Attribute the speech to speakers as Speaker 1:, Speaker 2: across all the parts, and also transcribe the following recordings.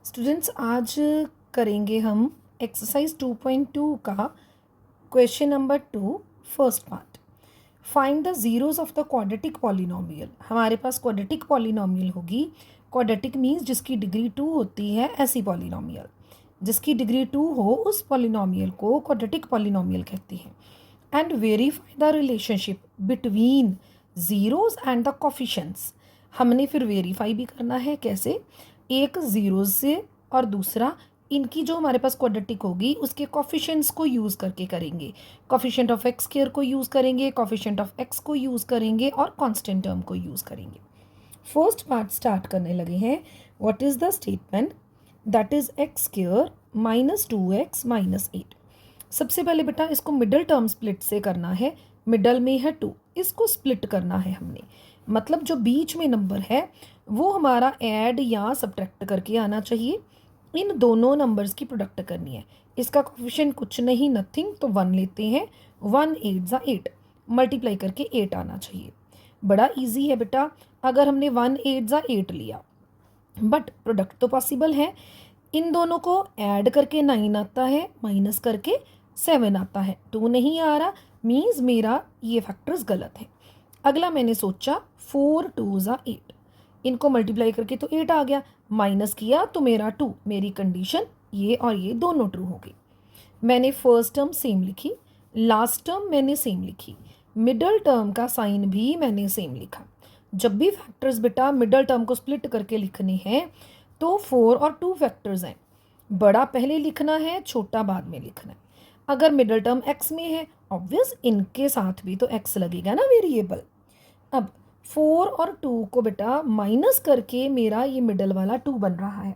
Speaker 1: Students आज करेंगे हम एक्सरसाइज 2.2 का question number 2 first part. Find the zeros of the quadratic polynomial. हमारे पास क्वाड्रेटिक पॉलिनोमियल होगी। क्वाड्रेटिक मीन्स जिसकी डिग्री 2 होती है, ऐसी पॉलिनोमियल जिसकी डिग्री 2 हो उस पॉलिनोमियल को क्वाड्रेटिक पॉलिनोमियल कहते हैं। And verify the relationship between zeros and the coefficients. हमने फिर वेरीफाई भी करना है। कैसे? एक ज़ीरोज़ से और दूसरा इनकी जो हमारे पास क्वाड्रेटिक होगी उसके कोफिशेंट्स को यूज़ करके करेंगे। कोफिशेंट ऑफ एक्स स्क्वायर को यूज़ करेंगे, कोफिशेंट ऑफ एक्स को यूज़ करेंगे और कांस्टेंट टर्म को यूज़ करेंगे। फर्स्ट पार्ट स्टार्ट करने लगे हैं। What is the statement? That is x square minus 2x minus 8। सबसे पहले बेटा इसको मिडल टर्म स्प्लिट से करना है। मिडल में है 2, इसको स्प्लिट करना है हमने। मतलब जो बीच में नंबर है वो हमारा ऐड या सब्ट्रैक्ट करके आना चाहिए। इन दोनों नंबर्स की प्रोडक्ट करनी है। इसका कोफिशिएंट कुछ नहीं, नथिंग, तो 1 लेते हैं। 1 8 ज़ा 8 मल्टीप्लाई करके 8 आना चाहिए। बड़ा इजी है बेटा। अगर हमने 1 8 ज़ा 8 लिया, बट प्रोडक्ट तो पॉसिबल है। इन दोनों को ऐड करके 9 आता है, माइनस करके 7 आता है। 2 नहीं आ रहा, मीन्स मेरा ये फैक्टर्स गलत है। अगला मैंने सोचा 4 2 ज़ा 8, इनको मल्टीप्लाई करके तो 8 आ गया, माइनस किया तो मेरा 2। मेरी कंडीशन ये और ये दोनों ट्रू हो गई। मैंने फर्स्ट टर्म सेम लिखी, लास्ट टर्म मैंने सेम लिखी, मिडल टर्म का साइन भी मैंने सेम लिखा। जब भी फैक्टर्स बेटा मिडल टर्म को स्प्लिट करके लिखने हैं तो 4 और 2 फैक्टर्स हैं। बड़ा पहले लिखना है, छोटा बाद में लिखना है। अगर मिडल टर्म x में है, ऑब्वियस इनके साथ भी तो x लगेगा ना वेरिएबल। अब 4 और 2 को बेटा माइनस करके मेरा ये मिडल वाला 2 बन रहा है।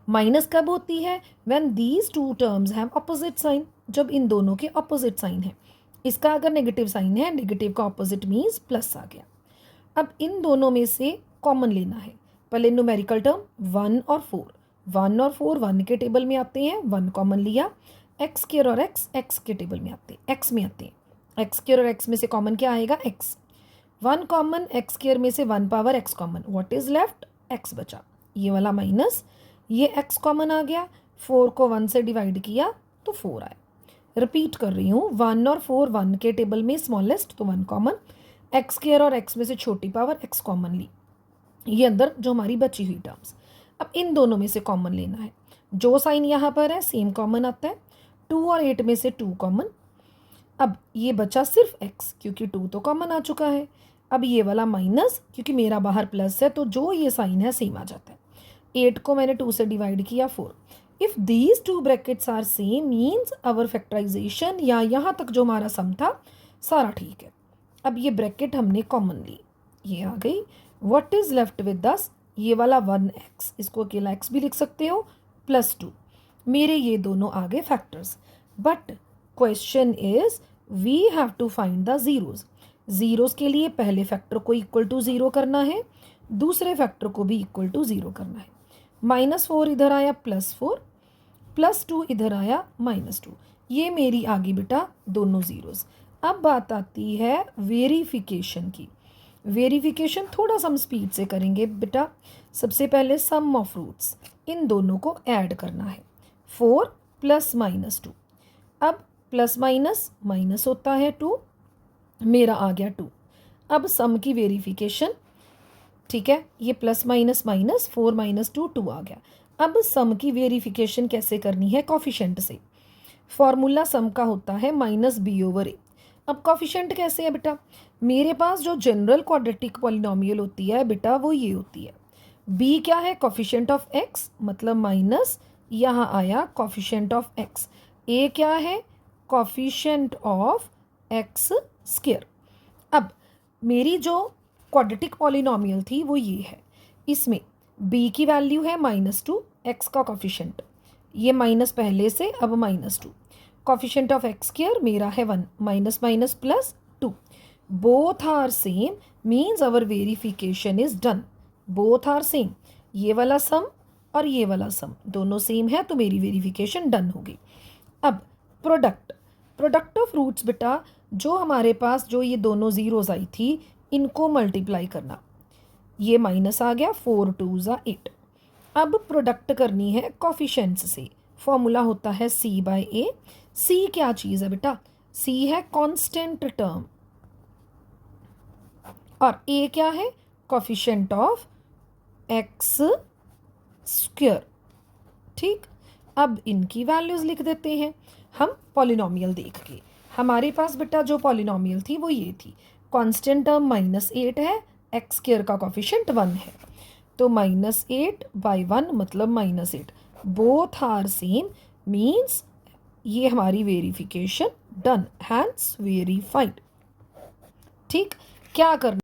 Speaker 1: माइनस कब होती है? When these two terms have opposite sign, जब इन दोनों के ऑपोजिट साइन है। इसका अगर नेगेटिव साइन है, नेगेटिव का ऑपोजिट मीन्स प्लस आ गया। अब इन दोनों में से कॉमन लेना है। पहले न्यूमेरिकल टर्म 1 और 4, 1 और 4 1 के टेबल में आते हैं, 1 कॉमन लिया। एक्स स्क्वायर और एक्स के टेबल में आते हैं, एक्स में आते हैं। एक्स स्क्वायर और एक्स में से कॉमन क्या आएगा? एक्स। 1 कॉमन, एक्स स्क्वायर में से 1 power x common, what is left? X बचा। ये वाला माइनस, ये एक्स कॉमन आ गया। 4 को 1 से डिवाइड किया तो 4 आया। रिपीट कर रही हूँ, 1 और 4 1 के टेबल में स्मॉलेस्ट, तो 1 कॉमन। एक्स स्क्वायर और एक्स में से छोटी पावर एक्स कॉमन ली, ये अंदर जो हमारी बची हुई टर्म्स। अब इन दोनों में से कॉमन लेना है। जो साइन यहाँ पर है सेम कॉमन आता है। 2 और 8 में से 2 कॉमन। अब ये बचा सिर्फ x, क्योंकि 2 तो कॉमन आ चुका है। अब ये वाला माइनस, क्योंकि मेरा बाहर प्लस है तो जो ये साइन है सेम आ जाता है। 8 को मैंने 2 से डिवाइड किया 4। If these two brackets are same means our factorization, या यहाँ तक जो हमारा सम था सारा ठीक है। अब ये ब्रैकेट हमने कॉमन ली, ये आ गई। व्हाट इज लेफ्ट विद दस? ये वाला 1x, इसको अकेला x भी लिख सकते हो, +2। मेरे ये दोनों आ गए factors. But question is we have to find the zeros. Zeros के लिए पहले फैक्टर को इक्वल टू 0 करना है, दूसरे फैक्टर को भी इक्वल टू 0 करना है। -4 इधर आया, +4, +2 इधर आया, -2। ये मेरी आ गई बेटा दोनों ज़ीरोज़। अब बात आती है वेरिफिकेशन की। वेरिफिकेशन थोड़ा सा हम स्पीड से करेंगे बेटा। सबसे पहले सम ऑफ रूट्स, इन दोनों को ऐड करना है। 4 + -2। अब प्लस माइनस माइनस होता है 2, मेरा आ गया 2। अब सम की वेरिफिकेशन, ठीक है, ये प्लस माइनस माइनस 4 - 2 2 आ गया। अब सम की वेरिफिकेशन कैसे करनी है? कॉफिशेंट से। फॉर्मूला सम का होता है -b/a। अब कॉफिशेंट कैसे है बेटा? मेरे पास जो जनरल क्वाड्रेटिक पॉलिनोमियल होती है बेटा वो ये होती है। b क्या है? कॉफिशेंट ऑफ x, मतलब माइनस, यहाँ आया कॉफिशेंट ऑफ x। a क्या है? Coefficient of x square. अब मेरी जो क्वाड्रेटिक पॉलिनोमियल थी वो ये है। इसमें b की वैल्यू है -2, x का कॉफिशेंट, ये माइनस पहले से, अब -2। कॉफिशेंट ऑफ एक्स स्क्वायर मेरा है 1, minus minus plus 2। Both are same means our verification is done. Both are same, ये वाला सम और ये वाला सम दोनों सेम है तो मेरी वेरिफिकेशन डन होगी। अब प्रोडक्ट, प्रोडक्ट ऑफ रूट्स बेटा, जो हमारे पास जो ये दोनों ज़ीरोज़ आई थी इनको मल्टीप्लाई करना। ये माइनस आ गया, 4 2 ज़ा 8। अब प्रोडक्ट करनी है कॉफिशेंट्स से। फॉर्मूला होता है सी बाय ए। सी क्या चीज़ है बेटा? सी है कांस्टेंट टर्म और ए क्या है? Coefficient of x square. ठीक, अब इनकी वैल्यूज़ लिख देते हैं हम पॉलिनॉमियल देख के। हमारे पास बेटा जो पॉलिनॉमियल थी वो ये थी, कांस्टेंट टर्म -8 है, एक्स स्क्वायर का कॉफिशेंट 1 है, तो -8 बाई 1 मतलब -8। बोथ आर सेम मीन्स ये हमारी वेरिफिकेशन डन, हैंस वेरीफाइड। ठीक, क्या करना